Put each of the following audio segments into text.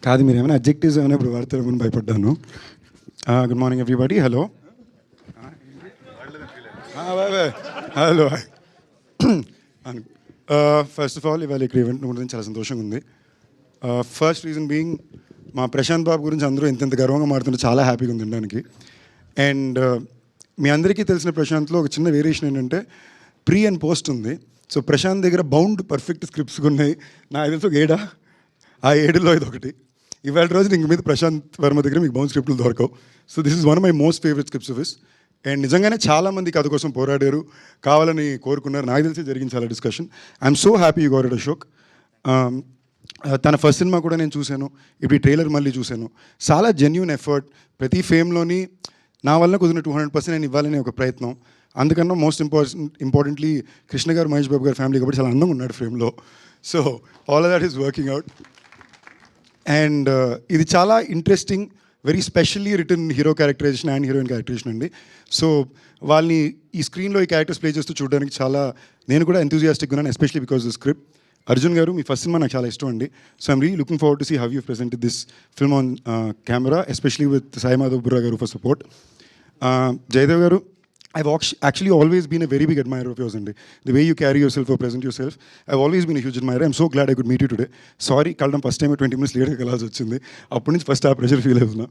కాదు మీరు ఏమైనా అబ్జెక్టివ్స్ ఏమైనా ఇప్పుడు వాడతారేమని భయపడ్డాను. Good morning everybody. Hello hello. First of all ఇవాళ ఇక్కడ ఈవెంట్ గురించి చాలా సంతోషంగా ఉంది. ఫస్ట్ రీజన్ బీయింగ్ మా ప్రశాంత్ బాబు గురించి అందరూ ఇంత గర్వంగా మాడుతుంటే చాలా హ్యాపీగా ఉంది వినడానికి. అండ్ మీ అందరికీ తెలిసిన ప్రశాంత్లో ఒక చిన్న వేరియేషన్ ఏంటంటే ప్రీ అండ్ పోస్ట్ ఉంది. సో ప్రశాంత్ దగ్గర బౌండ్ పర్ఫెక్ట్ స్క్రిప్ట్స్ ఉన్నాయి. నాకు తెలిసి ఒక 7 ఆ 7లో ఇది ఒకటి. ఇవాళ రోజు ఇంక మీద ప్రశాంత్ వర్మ దగ్గర మీకు బౌండ్ స్క్రిప్ట్లు దొరకవు. So this is one of my most favourite scripts of his. And నిజంగానే చాలామంది కథ కోసం పోరాడారు, కావాలని కోరుకున్నారు. నాకు తెలిసి జరిగింది చాలా discussion. I'm so happy you got it Ashok. తన ఫస్ట్ సినిమా కూడా నేను చూశాను, ఇప్పుడు ఈ ట్రైలర్ మళ్ళీ చూశాను. చాలా జెన్యూన్ ఎఫర్ట్, ప్రతి ఫేమ్లోని నా వల్ల కుదిరిన 200% నేను ఇవ్వాలనే ఒక ప్రయత్నం. అందుకన్నా మోస్ట్ ఇంపార్టెంట్లీ కృష్ణ గారు, మహేష్ బాబు గారి ఫ్యామిలీ కాబట్టి చాలా అందంగా ఉన్నాడు ఫ్రేమ్లో. So all of that is working out. And ఇది చాలా interesting, very specially return hero characterization and heroine characterization అండి. సో వాళ్ళని ఈ స్క్రీన్లో ఈ క్యారెక్టర్స్ ప్లే చేస్తూ చూడడానికి చాలా నేను కూడా ఎంతూజియాస్టిక్గా ఉన్నాను, especially because the script. Arjun garu, మీ ఫస్ట్ సినిమా నాకు చాలా ఇష్టం అండి. So I'm really looking forward to see how you presented this film on camera, especially with Sai Madhav Burra garu for support. Jayadev గారు, I've actually always been a very big admirer of yours, and the way you carry yourself or present yourself, I've always been a huge admirer. I'm so glad I could meet you today. Sorry, కలడం first time 20 minutes లేట్గా కలాల్సి వచ్చింది. అప్పటి నుంచి first ఆ pressure feel అవుతున్నా.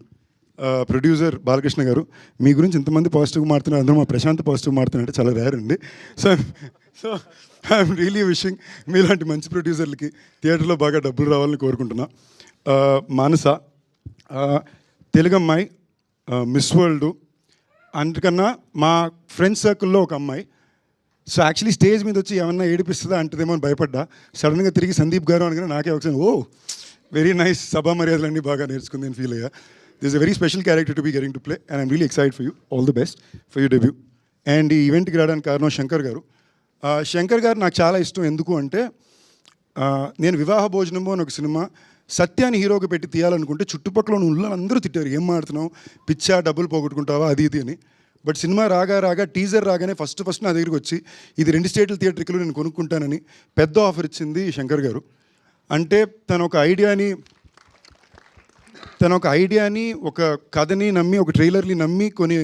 Producer Balakrishna garu, మీ గురించి ఇంతమంది పాజిటివ్గా మారుతున్నారు, అందరూ మా ప్రశాంత్ పాజిటివ్ మారుతున్నారంటే చాలా రేర్ అండి. సో ఐఎమ్ రియలీ విషింగ్ మీలాంటి మంచి ప్రొడ్యూసర్లకి థియేటర్లో బాగా డబ్బులు రావాలని కోరుకుంటున్నా. మానస, తెలుగు అమ్మాయి, మిస్ వరల్డ్, అందుకన్నా మా ఫ్రెండ్స్ సర్కిల్లో ఒక అమ్మాయి. సో యాక్చువల్లీ స్టేజ్ మీద వచ్చి ఏమన్నా ఏడిపిస్తుందా అంటదేమో అని భయపడ్డా. సడన్గా తిరిగి సందీప్ గారు అనగానే నాకే ఒకసారి వెరీ నైస్, సభా మర్యాదలన్నీ బాగా నేర్చుకుంది అని ఫీల్ అయ్యా. This a very special character to be getting to play and I'm really excited for you. All the best for you debut. And ఈ ఈవెంట్కి రావడానికి కారణం శంకర్ గారు. శంకర్ గారు నాకు చాలా ఇష్టం. ఎందుకు అంటే నేను వివాహ భోజనము అని ఒక సినిమా సత్యాన్ని హీరోగా పెట్టి తీయాలనుకుంటే చుట్టుపక్కల ఉన్న అందరూ తిట్టారు, ఏం మాడుతున్నావు, పిచ్చా, డబ్బులు పోగొట్టుకుంటావా, అది ఇది అని. బట్ సినిమా రాగా టీజర్ రాగానే ఫస్ట్ నా దగ్గరికి వచ్చి ఇది 2 స్టేట్ల థియేటర్లో నేను కొనుక్కుంటానని పెద్ద ఆఫర్ ఇచ్చింది శంకర్ గారు. అంటే తన ఒక ఐడియాని ఒక కథని నమ్మి, ఒక ట్రైలర్ని నమ్మి కొని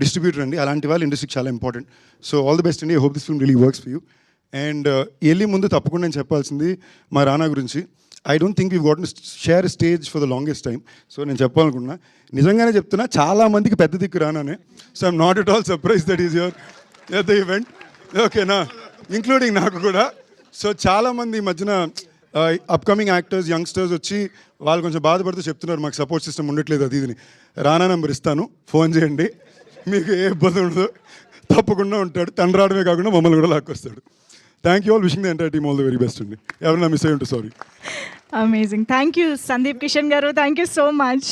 డిస్ట్రిబ్యూటర్ అండి. అలాంటి వాళ్ళు ఇండస్ట్రీకి చాలా important. So all the best అండి. I hope this film really works for you. And వెళ్ళి ముందు తప్పకుండా నేను చెప్పాల్సింది మా రానా గురించి. I don't think we got share stage for the longest time. So నేను చెప్పాలనుకున్నా, నిజంగానే చెప్తున్నా, చాలామందికి పెద్ద దిక్కు రానానే. So I'm not at all surprise that is your at the event, ఓకేనా, ఇంక్లూడింగ్ నాకు కూడా. సో చాలామంది ఈ మధ్యన అప్కమింగ్ యాక్టర్స్, యంగ్స్టర్స్ వచ్చి వాళ్ళు కొంచెం బాధపడుతూ చెప్తున్నారు మాకు సపోర్ట్ సిస్టమ్ ఉండట్లేదు అది ఇదిని. రానా నెంబర్ ఇస్తాను, ఫోన్ చేయండి, మీకు ఏ ఇబ్బంది ఉండదు, తప్పకుండా ఉంటాడు. తను రావడమే కాకుండా మమ్మల్ని కూడా లాక్కొస్తాడు. Thank you all, wishing the entire team all the very best అండి. ఎవరైనా మిస్ అయ్యి ఉంటే sorry. Amazing. Thank you Sandeep Kishan garu, thank you so much.